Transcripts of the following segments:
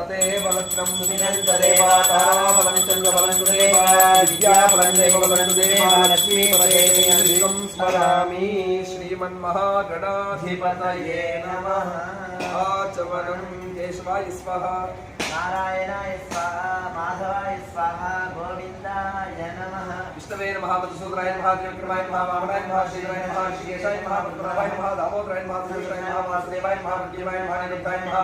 पते बलत्रं सुदिनं देवा ताराबलं चन्द्रबलं देवा विद्याबलं देवबलं देवा लक्ष्मीपते देवं स्मरामि श्रीमन्महागणाधिपतये नमः आचमनं केशवाय स्वाहा नारायणाय स्वाहा माधवाय स्वाहा गोविन्दाय नमः विष्णवे नमः मधुसूदनाय नमः त्रिविक्रमाय नमः वामनाय नमः श्रीधराय नमः श्रीकेशाय नमः पद्मनाभाय नमः दामोदराय नमः सुरेशाय नमः वासुदेवाय नमः देवाय नमः निरुद्धाय नमः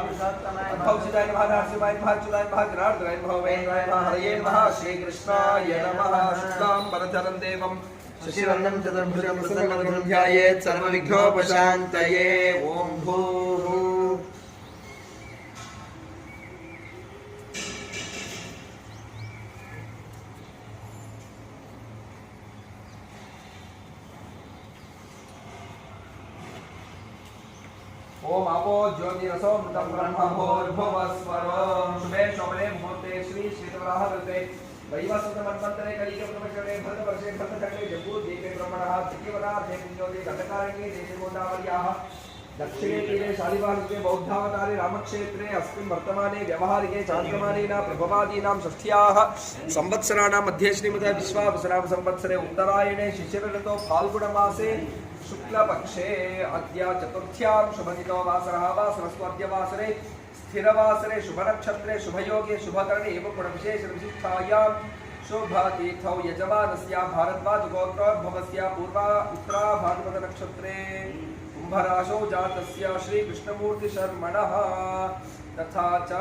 अद्भुताय नमः नरसिंहाय नमः अच्युताय नमः जनार्दनाय नमः वेंद्राय नमः हरये नमः श्रीकृष्णाय नमः शुक्लाम्बरधरं देवं शशिवर्णं चतुर्भुजं प्रसन्नवदनं ध्यायेत् सर्वविघ्नोपशान्तये ॐ भूः ओम आपो ज्योतिरसो मृतं ब्रह्मभूर्भुवस्वरं शुभे शोभने मुहूर्ते श्री श्रीतवराह व्रते वैवस्वतमन्वन्तरे कलियुगप्रवेशे भरतवर्षे भरतखण्डे जम्बूद्वीपे ब्रह्मणः तृतीयवरार्धे पुण्योदये दण्डकारण्ये देशे गोदावर्याः दक्षिणे तीरे शालिवाहने बौद्धावतारे रामक्षेत्रे अस्मिन् वर्तमाने व्यवहारिके चान्द्रमानेन प्रभवादीनां षष्ठ्याः संवत्सराणां मध्ये श्रीमतः विश्वावसुनाम संवत्सरे उत्तरायणे शिशिरऋतौ फाल्गुणमासे शुक्लपक्षे अद्य चतुर्थ्यां शुभदिनो वासरः वासरस्वद्य वासरे स्थिरवासरे शुभनक्षत्रे शुभयोगे शुभकरणे एवं गुणविशेषविशिष्टायां शुभतीर्थौ यजमानस्य भारद्वाजगोत्रोद्भवस्य पूर्वा उत्तरा भाद्रपदनक्षत्रे कुम्भराशौ जातस्य श्रीकृष्णमूर्तिशर्मणः तथा च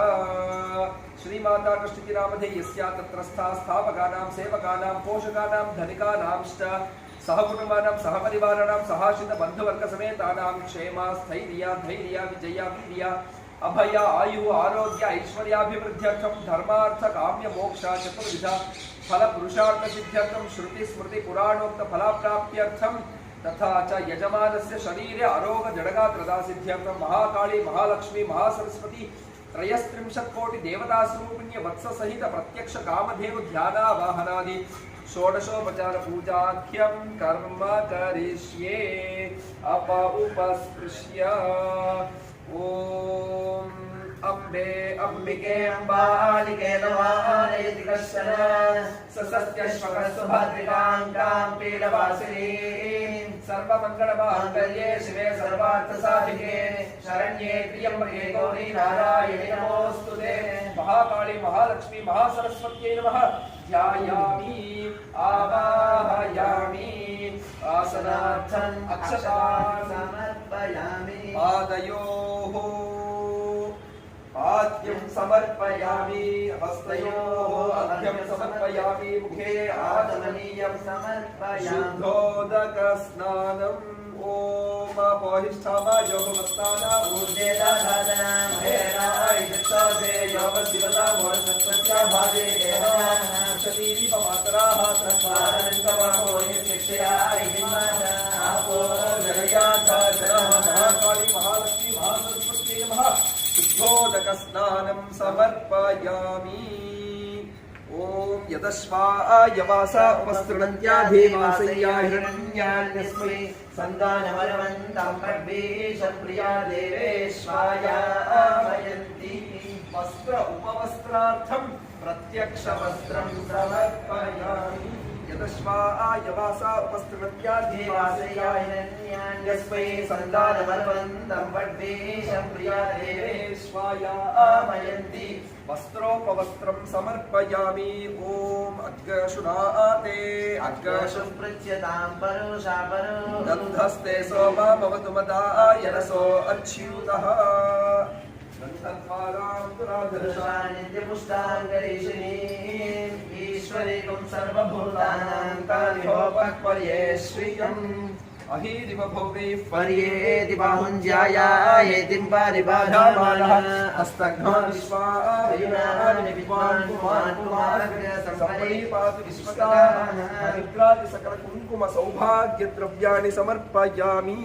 श्रीमाता कृष्णतिरामधेयस्य तत्रस्था स्थापकानां सेवकानां पोषकानां धनिकानांश्च सहकुटुम्बानां सहपरिवाराणां सहाश्रित बन्धुवर्गसमेतानां क्षेम स्थैर्य धैर्य विजय वीर्य अभय आयु आरोग्य ऐश्वर्याभिवृद्ध्यर्थं धर्मार्थ काम्य मोक्ष चतुर्विध फल पुरुषार्थ सिद्ध्यर्थं श्रुति स्मृति पुराणोक्त फलाप्राप्त्यर्थं तथा च यजमानस्य शरीरे आरोग्य जडगात्रदा सिद्ध्यर्थं महाकाली महालक्ष्मी महासरस्वती त्रयस्त्रिंशत् कोटि देवतास्वरूपिण्य वत्स सहित प्रत्यक्ष कामधेनु ध्यानावाहनादि षोडशोपचार पूजाख्यं कर्म करिष्ये उपस्पृश्य ॐ अम्बे अम्बिके अम्बालिके नमानयति कश्चन ससत्यश्वकस्वभद्रिकाङ्कां पीडवासिनीं सर्वमङ्गलमाङ्गल्ये शिवे सर्वार्थसाधिके शरण्ये त्र्यम्बके गौरी नारायणि नमोऽस्तुते महाकाली महालक्ष्मी महासरस्वत्यै नमः ध्यायामि आवाहयामि आसनार्थम् अक्षतां समर्पयामि पादयोः आद्यं समर्पयामि हस्तयोः अर्घ्यं समर्पयामि मुखे आचमनीयं समर्पयामि शुद्धोदकस्नानम् ओम पोहिष्ठावायोगमस्ताना ऊर्जे दाधाना महेनाय यत्सादे योगशिवता मोरसत्वस्य भाजे शतीरिपमातराः तस्मारन्तमहो यशिक्षया हिमाना आपो जगयाथा जनः महाकाली महालक्ष्मी महासरस्वती नमः शुद्धोदकस्नानं समर्पयामि ओम यदश्वायवासा उपस्तृणन्त्याधिवासय्या हिरण्यान्यस्मै सन्तानमरवन्तं पद्मेशप्रिया देवेश्वायामयन्ति वस्त्र उपवस्त्रार्थं प्रत्यक्षवस्त्रं समर्पयामि यदश्वायवासा उपस्तृणन्त्याधिवासय्या हिरण्यान्यस्मै सन्तानमरवन्तं पद्मेशप्रिया देवेश्वायामयन्ति वस्त्रोपवस्त्रं समर्पयामि ओम अद्गशुनाते अद्गशु पृच्छ्यतां परुषा परो गन्धस्ते सोमा भवतु मदाय रसो अच्युतः गन्धद्वारां दुराधर्षां नित्यपुष्टाङ्गरीषिणीं ईश्वरीकं सर्वभूतानां कालिहोपक्पर्ये श्रियम् अहीरिव भोगैः पर्येति बाहुञ्जायायेतिं पारिबाधामानः अस्तघ्नो विश्वायुनानि विद्वान् पुमान् पुमानग्रसम्परीपातु विश्वकाः हरिद्राति सकलकुङ्कुम सौभाग्यद्रव्याणि समर्पयामि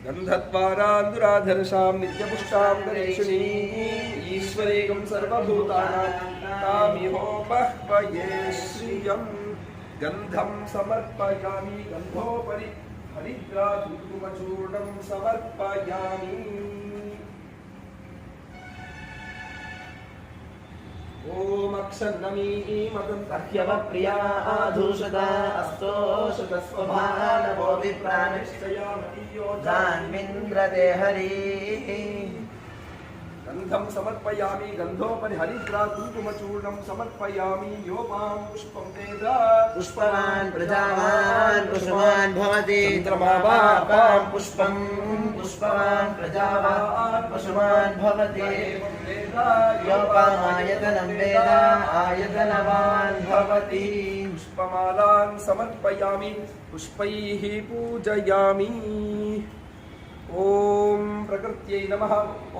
गन्धद्वारान्दुराधर्षां नित्यपुष्टां गणेशिनीं ईश्वरीकं सर्वभूतानां तामिहोपह्वये श्रियम् गन्धं समर्पयामि गन्धोपरि हरिद्राकुङ्कुमचूर्णं समर्पयामि अर्घ्यवप्रिया आधूषदा अस्तोषतस्वभानवो विप्रानिश्चयान्विन्द्रते हरिः गन्धं समर्पयामि गन्धोपरि हरिद्रा कुङ्कुमचूर्णं समर्पयामि योपां पुष्पं वेद पुष्पवान् प्रजावान् कुसुमान् भवति चन्द्रमावापां पुष्पं पुष्पवान् प्रजावान् कुसुमान् भवति योपामायतनं वेद आयतनवान् भवति पुष्पमालान् समर्पयामि पुष्पैः पूजयामि ओम प्रकृत्यै नमः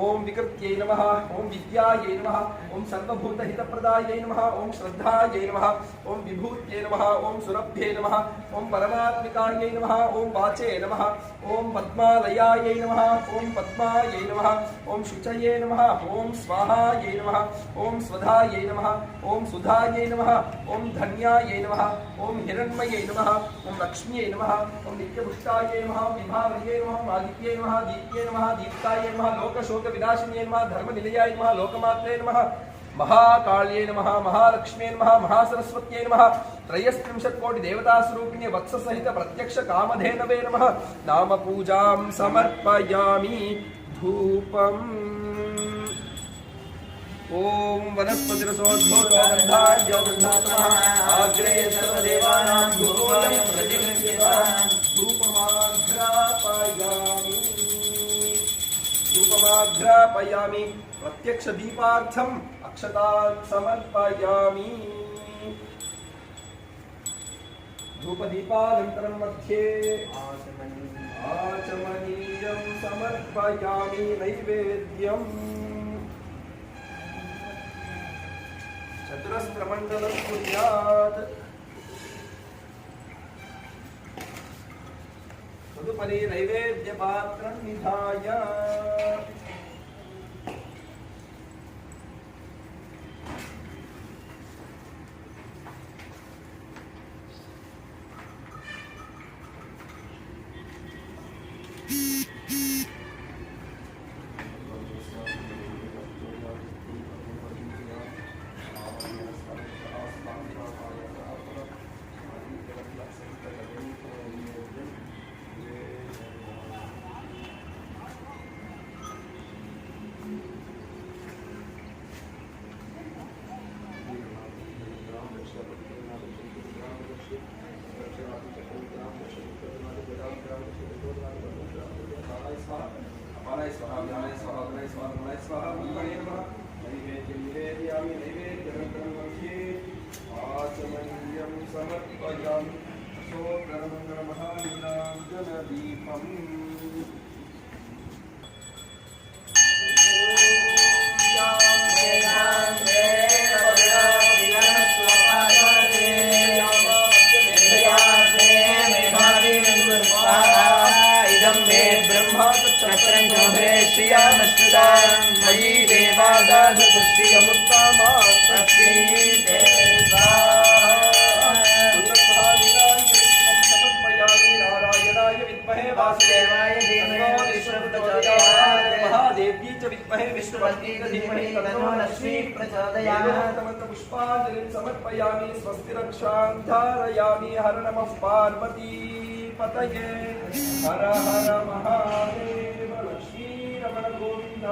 ओम विकृत्यै नमः ओम विद्यायै नमः ओम सर्वभूतहितप्रदायै नमः ओम श्रद्धायै नमः ओम विभूत्यै नमः ओम सुरभ्यै नमः ओम परमात्मिकायै नमः ओम वाचे नमः ओम पद्मालयायै नमः ओम पद्मायै नमः ओम शुचये नमः ओम स्वाहायै नमः ओम स्वधायै नमः ओम सुधायै नमः ओम धन्यायै नमः ओम हिरण्मये नमः ओम लक्ष्म्यै नमः ओम नित्यपुष्टायै नमः ओम विभावर्ये नमः ओम आदित्ये नमः दीप्ये नमः दीप्ताय नमः लोकशोक विनाशिन्ये नमः धर्मनिलयाय नमः लोकमात्रे नमः महाकाल्ये नमः महालक्ष्म्ये नमः महासरस्वत्यै नमः 33 कोटि देवता स्वरूपिणे वत्स सहित प्रत्यक्ष कामधेनवे नमः नाम पूजां समर्पयामि धूपम् ओम वनस्पतिरसोद्भूतगन्धाढ्यो गन्धात्मः अग्रे सर्वदेवानां धूपोऽयं प्रतिगृह्यतां धूपमाघ्रापयामि प्रत्यक्ष दीपार्थम् अक्षतान् समर्पयामि धूपदीपानन्तरं मध्ये आचमनीयं समर्पयामि नैवेद्यम् चतुरस्रमण्डलं कुर्यात् तदुपरि नैवेद्यपात्रं निधाय समर्पयामि स्वस्ति रक्षां धारयामि हर नमः पार्वती पतये हर हर महादेव लक्ष्मी रमण गोविंद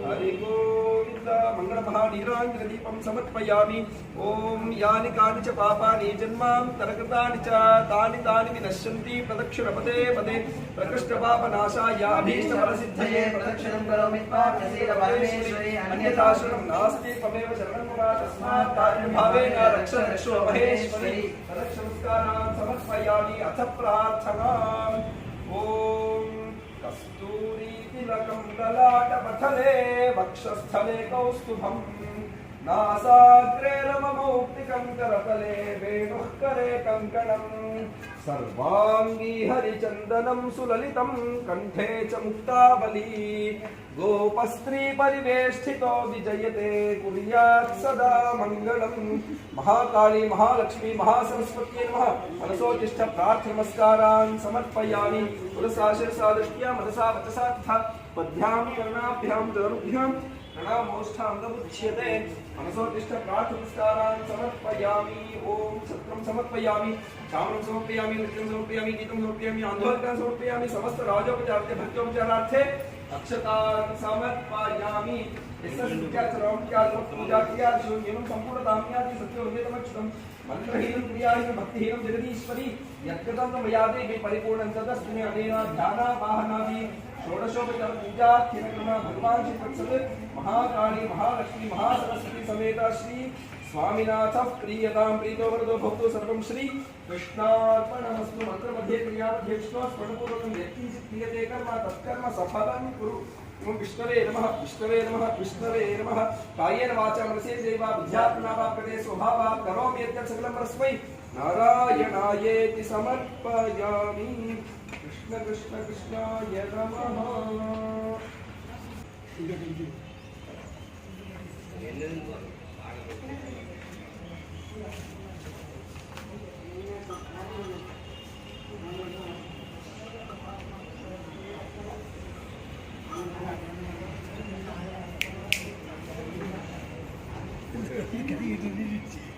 हरि गोविंद मंगलमहानीराञ्जनदीपं समर्पयामि ओम यानि कानि च पापानि जन्मान्तरकृतानि च तानि विनश्यन्ति प्रदक्षिणपदे पदे प्रकृष्टपापनाशायाभीष्टफलसिद्धये प्रदक्षिणं करोमि पापनशीलपरमेश्वरी अन्यथा शरणं नास्ति त्वमेव शरणं मम तस्मात् कारुण्यभावेन रक्ष रक्षो महेश्वरी प्रदक्षिणस्कारान् समर्पयामि अथ प्रार्थनाम् ओम कस्तूरी तिलकं ललाटपथले वक्षस्थले कौस्तुभम् नासाग्रे नममौक्तिकं करतले वेणुः करे कङ्कणम् सर्वाङ्गी हरिचन्दनं सुललितं कण्ठे च मुक्तावली गोपस्त्री परिवेष्टितो विजयते कुर्यात् सदा मङ्गलम् महाकाली महालक्ष्मी महासरस्वत्यै नमः मनसोतिष्ठ प्रार्थनमस्कारान् समर्पयामि तुलसा शिरसा दृष्ट्या मनसा वचसा तथा पद्भ्यां कर्णाभ्यां धनुभ्यां प्रणामोष्ठाङ्गमुच्यते मनसोत्तिष्ठ प्रार्थनस्कारान् समर्पयामि ओम छत्रं समर्पयामि चामरं समर्पयामि नृत्यं समर्पयामि गीतं समर्पयामि आन्धोलिकान् समर्पयामि समस्त राजोपचारार्थे भक्त्योपचारार्थे अक्षतान् समर्पयामि यस्य शुद्ध्याचरणं पूजाक्रियादिशून्यं सम्पूर्णताम्यादि सत्योन्यतमच्युतं मंत्रहीनं क्रियाहीनं भक्तिहीनं जगदीश्वरी यत्कृतं मया देवी परिपूर्णं तदस्तु मे अनेन ध्यानावाहनादि षोडशोपचार पूजाख्यक्रम भगवान श्री वत्सल महाकाली महालक्ष्मी महासरस्वती समेत श्री स्वामीनाथ प्रियतां प्रीतो वरदो भवतु सर्वं श्री कृष्णार्पणमस्तु मंत्र मध्ये क्रियामध्ये विष्णु स्मरणपूर्वकं यत्किंचित् क्रियते कर्म तत्कर्म सफलं कुरु ओम विष्णवे नमः विष्णवे नमः विष्णवे नमः कायेन वाचा मनसेन्द्रियैर्वा बुद्ध्यात्मना वा प्रकृते स्वभावात् करोमि यत् सकलं परस्मै नारायणायेति समर्पयामि कृष्ण कृष्ण कृष्णाय नमः Look at you.